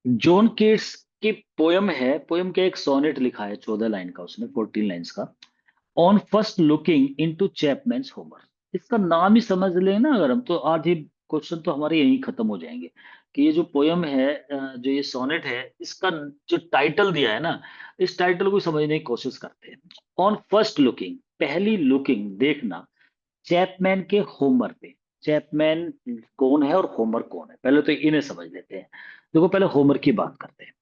John केट्स की poem है, poem के एक सोनेट लिखा है 14 लाइन का, उसने 14 लाइन्स का, on first looking into Chapman's Homer. इसका नाम ही समझ लें ना अगर हम, तो आज ही क्वेश्चन तो हमारे यहीं खत्म हो जाएंगे कि ये जो पोयम है, जो ये सोनेट है, इसका जो टाइटल दिया है ना, इस टाइटल को समझने की कोशिश करते हैं। ऑन फर्स्ट लुकिंग, पहली लुकिंग, देखना चैपमैन के होमर पे। चैपमैन कौन है और होमर कौन है, पहले तो इन्हें समझ लेते हैं। देखो पहले होमर की बात करते हैं।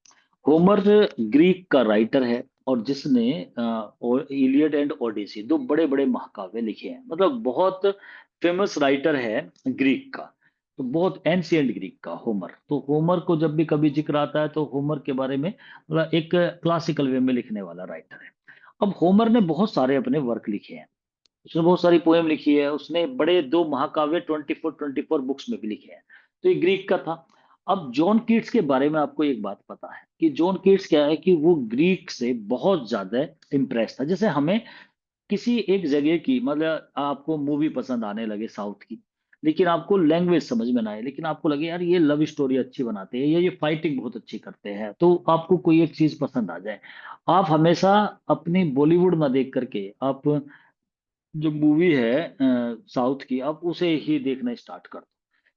होमर ग्रीक का राइटर है, और जिसने इलियड एंड ओडिसी, दो बड़े बड़े महाकाव्य लिखे हैं, मतलब बहुत फेमस राइटर है ग्रीक का। तो बहुत एंशियंट ग्रीक का होमर, तो होमर को जब भी कभी जिक्र आता है तो होमर के बारे में मतलब एक क्लासिकल वे में लिखने वाला राइटर है। अब होमर ने बहुत सारे अपने वर्क लिखे हैं, उसने बहुत सारी पोएम लिखी है, उसने बड़े दो महाकाव्य 24 बुक्स में भी लिखे हैं। तो ये ग्रीक का था। अब जॉन कीट्स के बारे में आपको एक बात पता है कि जॉन कीट्स क्या है, कि वो ग्रीक से बहुत ज्यादा इम्प्रेस था। जैसे हमें किसी एक जगह की, मतलब आपको मूवी पसंद आने लगे साउथ की, लेकिन आपको लैंग्वेज समझ में ना आए, लेकिन आपको लगे यार ये लव स्टोरी अच्छी बनाते हैं या ये फाइटिंग बहुत अच्छी करते हैं, तो आपको कोई एक चीज पसंद आ जाए, आप हमेशा अपनी बॉलीवुड ना देख करके आप जो मूवी है साउथ की, आप उसे ही देखना स्टार्ट कर दो।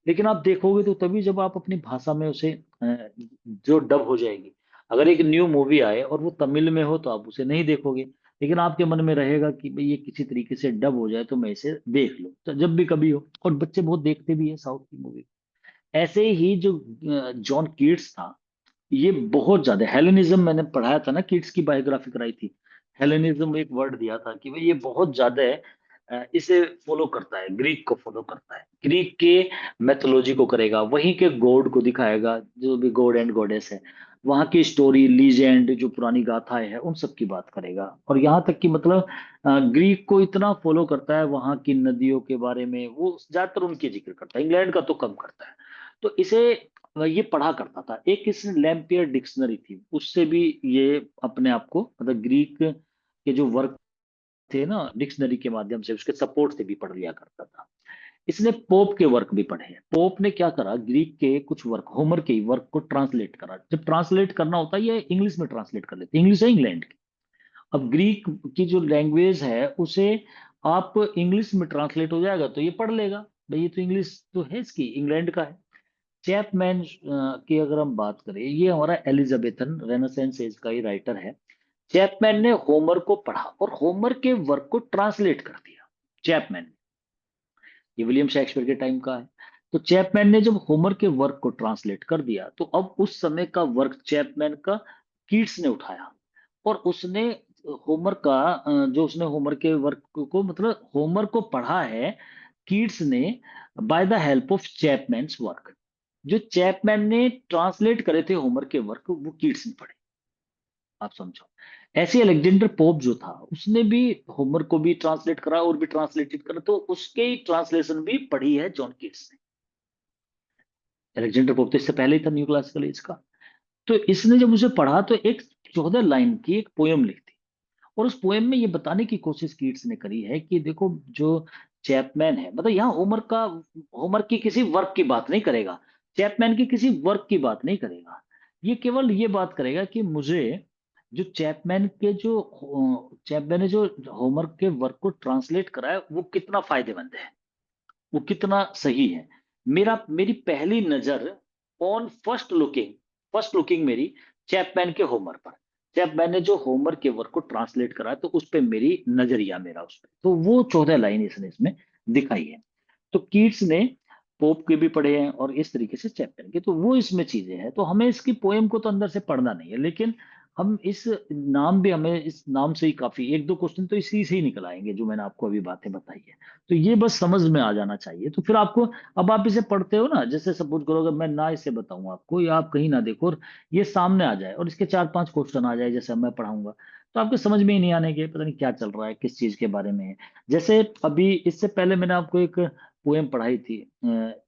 लेकिन आप देखोगे तो तभी जब आप अपनी भाषा में उसे जो डब हो जाएगी। अगर एक न्यू मूवी आए और वो तमिल में हो तो आप उसे नहीं देखोगे, लेकिन आपके मन में रहेगा कि भाई ये किसी तरीके से डब हो जाए तो मैं इसे देख लूं, तो जब भी कभी हो। और बच्चे बहुत देखते भी हैं साउथ की मूवी। ऐसे ही जो जॉन कीट्स था, ये बहुत ज्यादा हेलेनिज्म, मैंने पढ़ाया था ना, किड्स की बायोग्राफी कराई थी। हेलेनिज्म एक वर्ड दिया था कि भाई ये बहुत ज्यादा है, इसे फॉलो करता है, ग्रीक को फॉलो करता है, ग्रीक के मैथोलॉजी को करेगा, वहीं के गॉड को दिखाएगा, जो भी गॉड एंड गॉडेस है, वहां की स्टोरी लीजेंड जो पुरानी गाथाएं हैं उन सब की बात करेगा। और यहाँ तक कि मतलब ग्रीक को इतना फॉलो करता है, वहां की नदियों के बारे में वो ज्यादातर उनकी जिक्र करता है, इंग्लैंड का तो कम करता है। तो इसे ये पढ़ा करता था। एक इस लैम्पियर डिक्शनरी थी, उससे भी ये अपने आप को, मतलब ग्रीक के जो वर्क थे ना, डिक्शनरी के माध्यम से उसके सपोर्ट से भी पढ़ लिया करता था। इसने पोप के वर्क भी पढ़े हैं। पोप ने क्या करा, ग्रीक के कुछ वर्क, होमर के वर्क को ट्रांसलेट करा। जब ट्रांसलेट करना होता है ये इंग्लिश में ट्रांसलेट कर लेते हैं, इंग्लिश है इंग्लैंड की। अब ग्रीक की जो लैंग्वेज है उसे आप इंग्लिश में ट्रांसलेट हो जाएगा तो ये पढ़ लेगा, भाई ये तो इंग्लिश तो है, इसकी इंग्लैंड का है। चैपमैन की अगर हम बात करें, ये हमारा एलिजाबेथन रेनेसेंस एज का ही राइटर है। चैपमैन ने होमर को पढ़ा और होमर के वर्क को ट्रांसलेट कर दिया। चैपमैन ने, ये विलियम शेक्सपियर के टाइम का है। तो चैपमैन ने जब होमर के वर्क को ट्रांसलेट कर दिया तो अब उस समय का वर्क चैपमैन का कीट्स ने उठाया, और उसने होमर का जो उसने होमर के वर्क को, मतलब होमर को पढ़ा है कीट्स ने, by the help of Chapman's work. जो चैपमैन ने ट्रांसलेट करे थे होमर के वर्क, वो कीट्स ने पढ़े। आप समझो। ऐसे अलेक्जेंडर पोप जो था, उसने भी होमर को भी ट्रांसलेट करा और भी ट्रांसलेटेड करा, तो उसके ही ट्रांसलेशन भी पढ़ी है जॉन कीट्स ने। अलेक्जेंडर पोप तो इससे पहले ही था, न्यू क्लासिकल एज का। तो इसने जब उसे पढ़ा तो एक 14 लाइन की एक पोयम लिख दी। और उस पोयम में ये बताने की कोशिश कीट्स ने करी है कि देखो जो चैपमैन है, मतलब यहाँ होमर का, होमर की किसी वर्क की बात नहीं करेगा, चैपमैन की किसी वर्क की बात नहीं करेगा। ये केवल ये बात करेगा कि मुझे जो चैपमैन ने जो होमर के वर्क को ट्रांसलेट करा है वो कितना फायदेमंद है, वो कितना सही है। मेरी पहली नजर on first looking, first looking मेरी चैपमैन के होमर पर, चैपमैन ने जो होमर के वर्क को ट्रांसलेट करा तो उस पे मेरी नजरिया, मेरा उस पे, तो वो 14 लाइन इसने इसमें दिखाई है। तो कीट्स ने पोप के भी पढ़े हैं और इस तरीके से चैपमैन के, तो वो इसमें चीजें हैं। तो हमें इसकी पोएम को तो अंदर से पढ़ना नहीं है, लेकिन हम इस नाम भी, हमें इस नाम से ही काफी एक दो क्वेश्चन तो इसी से ही निकल आएंगे जो मैंने आपको अभी बातें बताई है। तो ये बस समझ में आ जाना चाहिए, तो फिर आपको, अब आप इसे पढ़ते हो ना, जैसे सपोज करो अगर मैं ना इसे बताऊं आपको, या आप कहीं ना देखो और ये सामने आ जाए और इसके 4-5 क्वेश्चन आ जाए जैसे मैं पढ़ाऊंगा, तो आपको समझ में ही नहीं आने के, पता नहीं क्या चल रहा है, किस चीज के बारे में है। जैसे अभी इससे पहले मैंने आपको एक पोएम पढ़ाई थी,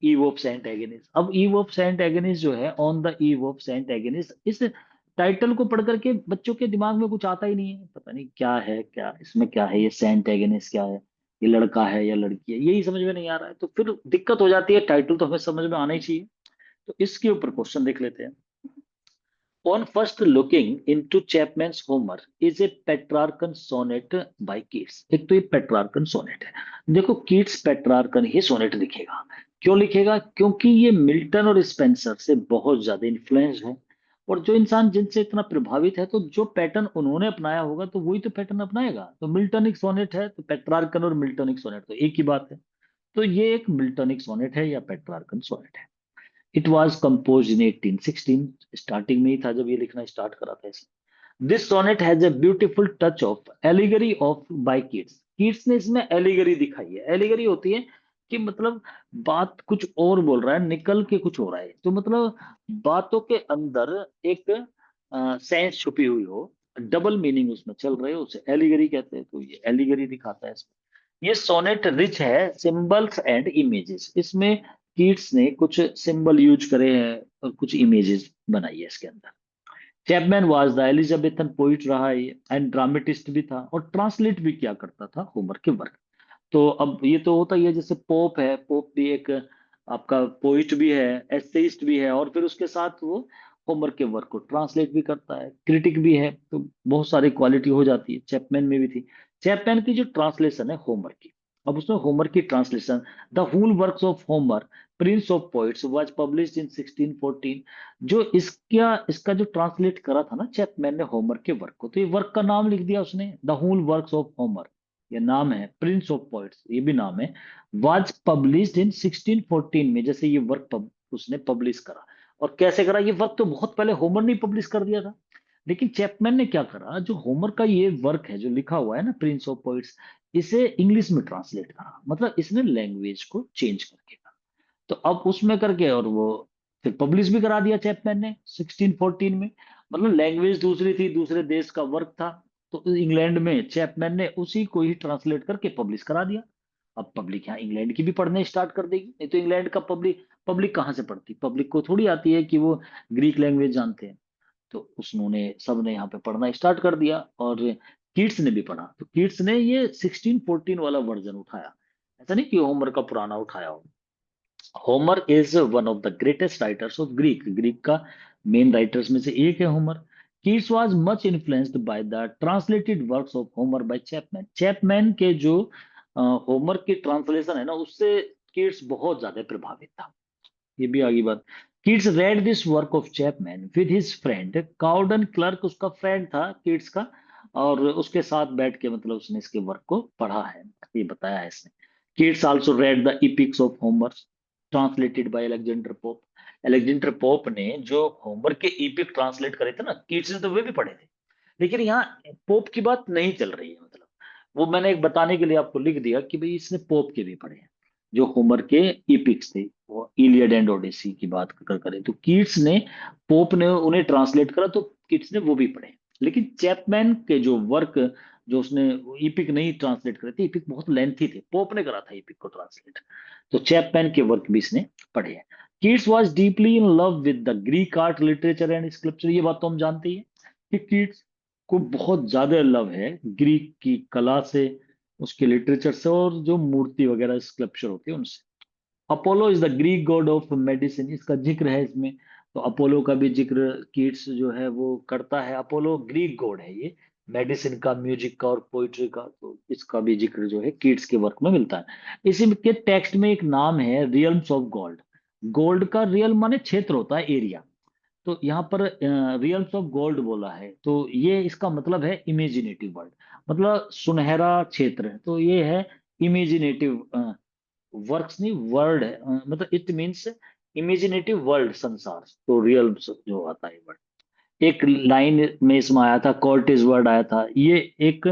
ईव ऑफ सेंट एगेनिस। अब ईव ऑफ सेंट एगेनिस जो है, on the eve of Saint Agnes, इस टाइटल को पढ़ करके बच्चों के दिमाग में कुछ आता ही नहीं है, पता नहीं क्या है, क्या इसमें क्या है, ये सेंट एगेनिस क्या है, ये लड़का है या लड़की है, यही समझ में नहीं आ रहा है, तो फिर दिक्कत हो जाती है। टाइटल तो हमें समझ में आना ही चाहिए। तो इसके ऊपर क्वेश्चन देख लेते हैं। On first looking into Chapman's Homer is a Petrarchan sonnet by Keats। एक तो ये पेट्रार्कन सोनेट है। देखो कीट्स पेट्रार्कन ही सोनेट लिखेगा। क्यों लिखेगा? क्योंकि ये मिल्टन और स्पेंसर से बहुत ज्यादा इन्फ्लुएंस है। और जो इंसान जिनसे इतना प्रभावित है, तो जो पैटर्न उन्होंने अपनाया होगा तो वही तो पैटर्न अपनाएगा। तो मिल्टनिक सोनेट है तो पेट्रार्कन और मिल्टनिक सोनेट तो एक ही बात है। तो ये एक मिल्टनिक सोनेट है या पेट्रार्कन सोनेट है। It was compose in 1816। Starting में ही था जब ये लिखना स्टार्ट करा था इसने। This sonnet has a beautiful touch of एलिगरी ऑफ बाय कीट्स। कीट्स ने इसमें एलिगरी दिखाई है। एलिगरी होती है कि मतलब बात कुछ और बोल रहा है, निकल के कुछ हो रहा है, तो मतलब बातों के अंदर एक सेंस छुपी हुई हो, डबल मीनिंग उसमें चल रहे हो, उसे एलिगरी कहते हैं। तो ये एलिगरी दिखाता है इसमें। ये सोनेट रिच है सिंबल्स एंड इमेजेस। इसमें कीट्स ने कुछ सिंबल यूज करे हैं और कुछ इमेजेस बनाई है इसके अंदर। Chapman was the Elizabethan poet रहा है एंड ड्रामेटिस्ट भी था, और ट्रांसलेट भी किया करता था होमर के वर्क। तो अब ये तो होता ही है, जैसे पोप है, पोप भी एक आपका पोइट भी है, एसेइस्ट भी है, और फिर उसके साथ वो होमर के वर्क को ट्रांसलेट भी करता है, क्रिटिक भी है। तो बहुत सारी क्वालिटी हो जाती है, चैपमैन में भी थी। चैपमैन की जो ट्रांसलेशन है होमर की, अब उसमें होमर की translation, the whole works of Homer prince of poets was published in 1614। जो इसका इसका जो ट्रांसलेट करा था ना चैपमैन ने होमर के वर्क को, तो ये वर्क का नाम लिख दिया उसने, the whole works of Homer. ये नाम है प्रिंस ऑफ पोइट्स, ये भी नाम है। वाज पब्लिश्ड इन 1614 में जैसे ये वर्क उसने पब्लिश करा। और कैसे करा? ये वर्क तो बहुत पहले होमर ने पब्लिश कर दिया था, लेकिन चैपमैन ने क्या करा, जो होमर का ये वर्क है जो लिखा हुआ है ना प्रिंस ऑफ पोइट्स, इसे इंग्लिश में ट्रांसलेट करा। मतलब इसने लैंग्वेज को चेंज करके करा। तो अब उसमें करके और वो फिर पब्लिश भी करा दिया चैपमैन ने 1614 में। मतलब लैंग्वेज दूसरी थी, दूसरे देश का वर्क था, तो इंग्लैंड में चैपमैन ने उसी को ही ट्रांसलेट करके पब्लिश करा दिया। अब पब्लिक यहाँ इंग्लैंड की भी पढ़ने स्टार्ट कर देगी। नहीं तो इंग्लैंड का पब्लिक पब्लिक कहाँ से पढ़ती? पब्लिक को थोड़ी आती है कि वो ग्रीक लैंग्वेज जानते हैं। तो उसने सबने यहाँ पे पढ़ना स्टार्ट कर दिया, और कीट्स ने भी पढ़ा। तो कीट्स ने ये 1614 वाला वर्जन उठाया। ऐसा नहीं कि होमर का पुराना उठाया हो। Homer is one of the greatest writers of Greek. Greek का मेन राइटर्स में से एक है Homer. Keats was much influenced by the translated works of Homer by Chapman. Chapman के जो होमर की ट्रांसलेशन है ना, उससे कीट्स बहुत ज्यादा प्रभावित था। ये भी आगे बात। Kids read this work of Chapman with his friend cow dung clerk, उसका फ्रेंड था किड्स का, और उसके साथ बैठ के मतलब उसने इसके वर्क को पढ़ा है, ये बताया है इसने। Kids also read the इपिक्स of Homer translated by Alexander pope. Alexander pope ने जो होमर के इपिक ट्रांसलेट करे थे ना, किड्स ने तो वे भी पढ़े थे। लेकिन यहाँ पोप की बात नहीं चल रही है। मतलब वो मैंने एक बताने के लिए आपको लिख दिया कि भाई इसने पोप के भी पढ़े हैं, जो होमर के इपिक्स थे, वो इलियड एंड ओडिसी की बात करें तो कीट्स ने, पोप ने उन्हें ट्रांसलेट करा तो कीट्स ने वो भी पढ़े। लेकिन चैपमैन के जो वर्क, जो उसने इपिक नहीं ट्रांसलेट करे थे, इपिक बहुत लेंथी थे, पोप ने करा था इपिक को ट्रांसलेट। तो चैपमैन के वर्क भी इसने पढ़े हैं। Keats was deeply in love with the Greek art literature and scripture. ये बात तो हम जानते ही हैं कि कीट्स को बहुत ज्यादा लव है ग्रीक की कला से, उसके लिटरेचर से, और जो मूर्ति वगैरह स्कल्पचर होती है उनसे। Apollo is the Greek God of medicine, इसका जिक्र है इसमें। तो अपोलो का भी जिक्र कीट्स जो है वो करता है। अपोलो ग्रीक गॉड है ये, मेडिसिन का, म्यूजिक का और पोइट्री का। तो इसका भी जिक्र जो है कीट्स के वर्क में मिलता है। इसी के टेक्स्ट में एक नाम है रियल्म्स ऑफ गोल्ड। गोल्ड का रियल माने क्षेत्र होता है, एरिया। तो यहाँ पर रियल्स ऑफ गोल्ड बोला है, तो ये इसका मतलब है इमेजिनेटिव वर्ल्ड, मतलब सुनहरा क्षेत्र। तो ये है इमेजिनेटिव वर्क्स, नहीं वर्ल्ड है, मतलब इट मीन्स इमेजिनेटिव वर्ल्ड, संसार। तो रियल जो आता है वर्ड, एक लाइन में इसमें आया था, कॉर्टेज वर्ड आया था। ये एक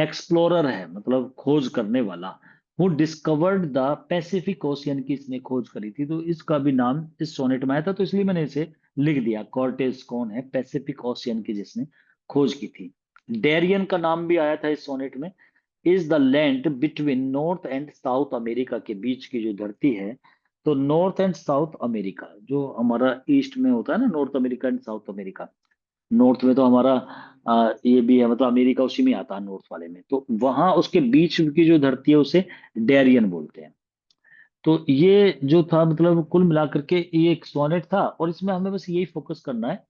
एक्सप्लोरर है, मतलब खोज करने वाला। Who discovered the Pacific ocean की इसने खोज करी थी। तो इसका भी नाम इस सोनेट में आया था, तो इसलिए मैंने इसे लिख दिया। कॉर्टेज कौन है? पैसिफिक ओशियन की जिसने खोज की थी। डेरियन का नाम भी आया था इस सोनेट में। Is the land between north and south America, के बीच की जो धरती है। तो नॉर्थ एंड साउथ अमेरिका जो हमारा ईस्ट में होता है ना, north America and south America. North में तो हमारा ये भी है, मतलब अमेरिका उसी में आता है नॉर्थ वाले में। तो वहां उसके बीच की जो धरती है उसे डेरियन बोलते हैं। तो ये जो था, मतलब कुल मिलाकर के ये एक सोनेट था, और इसमें हमें बस यही फोकस करना है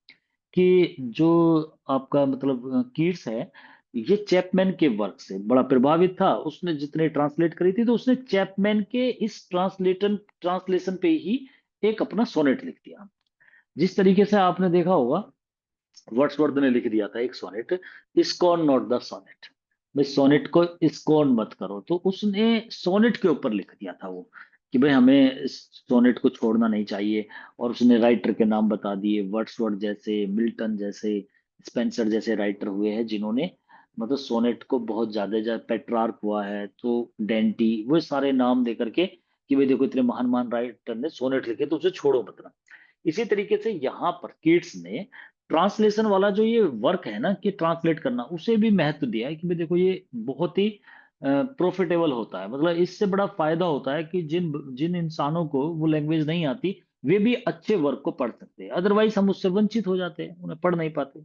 कि जो आपका मतलब कीट्स है, ये चैपमैन के वर्क से बड़ा प्रभावित था। उसने जितने ट्रांसलेट करी थी, तो उसने चैपमैन के इस ट्रांसलेशन पे ही एक अपना सोनेट लिख दिया। जिस तरीके से आपने देखा होगा, वर्ड्सवर्थ ने लिख दिया था एक सोनेट, इस्कॉन नॉट द सोनेट, भाई सोनेट को इस्कॉन मत करो। तो उसने सोनेट के ऊपर लिख दिया था वो, कि भाई हमें इस सोनेट को छोड़ना नहीं चाहिए। और उसने राइटर के नाम बता दिए, वर्ड्सवर्थ जैसे, मिल्टन जैसे, स्पेंसर जैसे राइटर हुए हैं जिन्होंने मतलब सोनेट को बहुत ज्यादा पेट्रार्क हुआ है, तो डेंटी, वो सारे नाम दे करके कि भाई देखो इतने महान महान राइटर ने सोनेट लिखे, तो उसे छोड़ो मत ना। इसी तरीके से यहाँ पर कीट्स ने ट्रांसलेशन वाला जो ये वर्क है ना, कि ट्रांसलेट करना, उसे भी महत्व दिया है कि भाई देखो ये बहुत ही प्रॉफिटेबल होता है। मतलब इससे बड़ा फायदा होता है कि जिन जिन इंसानों को वो लैंग्वेज नहीं आती, वे भी अच्छे वर्क को पढ़ सकते हैं। अदरवाइज हम उससे वंचित हो जाते हैं, उन्हें पढ़ नहीं पाते।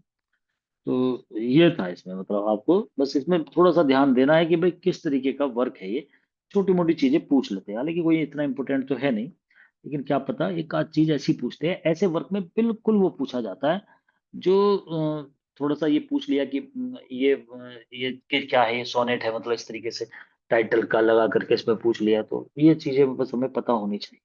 तो ये था इसमें, मतलब आपको बस इसमें थोड़ा सा ध्यान देना है कि भाई किस तरीके का वर्क है ये। छोटी मोटी चीजें पूछ लेते हैं, हालांकि कोई इतना इंपॉर्टेंट तो है नहीं, लेकिन क्या पता एक आध चीज ऐसी पूछते हैं। ऐसे वर्क में बिल्कुल वो पूछा जाता है जो थोड़ा सा ये पूछ लिया कि क्या है, ये सोनेट है, मतलब इस तरीके से टाइटल का लगा करके इसमें पूछ लिया। तो ये चीजें बस हमें पता होनी चाहिए।